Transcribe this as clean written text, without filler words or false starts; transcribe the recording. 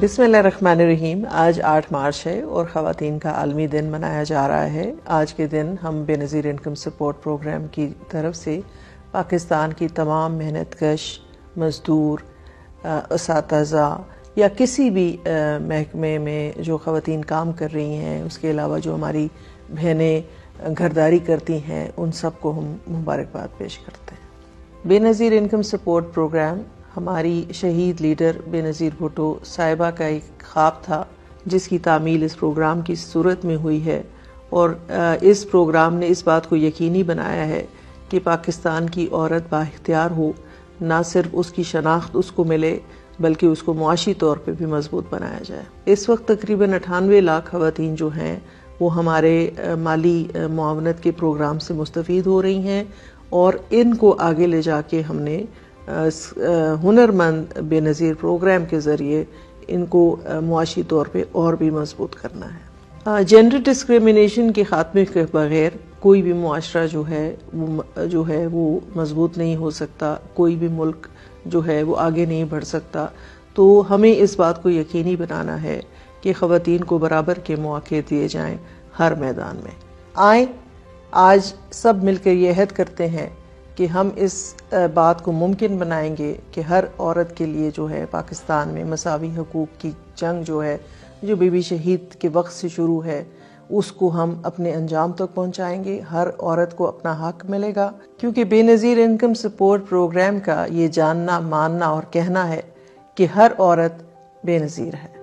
بسم اللہ الرحمن الرحیم۔ آج 8 مارچ ہے اور خواتین کا عالمی دن منایا جا رہا ہے۔ آج کے دن ہم بے نظیر انکم سپورٹ پروگرام کی طرف سے پاکستان کی تمام محنت کش مزدور، اساتذہ یا کسی بھی محکمے میں جو خواتین کام کر رہی ہیں، اس کے علاوہ جو ہماری بہنیں گھرداری کرتی ہیں، ان سب کو ہم مبارکباد پیش کرتے ہیں۔ بے نظیر انکم سپورٹ پروگرام ہماری شہید لیڈر بے نظیر بھٹو صاحبہ کا ایک خواب تھا، جس کی تعمیل اس پروگرام کی صورت میں ہوئی ہے، اور اس پروگرام نے اس بات کو یقینی بنایا ہے کہ پاکستان کی عورت بااختیار ہو، نہ صرف اس کی شناخت اس کو ملے بلکہ اس کو معاشی طور پہ بھی مضبوط بنایا جائے۔ اس وقت تقریباً 98 لاکھ خواتین جو ہیں وہ ہمارے مالی معاونت کے پروگرام سے مستفید ہو رہی ہیں، اور ان کو آگے لے جا کے ہم نے ہنرمند بے نظیر پروگرام کے ذریعے ان کو معاشی طور پہ اور بھی مضبوط کرنا ہے۔ جینڈر ڈسکریمنیشن کے خاتمے کے بغیر کوئی بھی معاشرہ جو ہے وہ مضبوط نہیں ہو سکتا، کوئی بھی ملک جو ہے وہ آگے نہیں بڑھ سکتا۔ تو ہمیں اس بات کو یقینی بنانا ہے کہ خواتین کو برابر کے مواقع دیے جائیں ہر میدان میں۔ آئیں آج سب مل کر یہ عہد کرتے ہیں کہ ہم اس بات کو ممکن بنائیں گے کہ ہر عورت کے لیے جو ہے پاکستان میں مساوی حقوق کی جنگ جو ہے، جو بی بی شہید کے وقت سے شروع ہے، اس کو ہم اپنے انجام تک پہنچائیں گے۔ ہر عورت کو اپنا حق ملے گا، کیونکہ بے نظیر انکم سپورٹ پروگرام کا یہ جاننا، ماننا اور کہنا ہے کہ ہر عورت بے نظیر ہے۔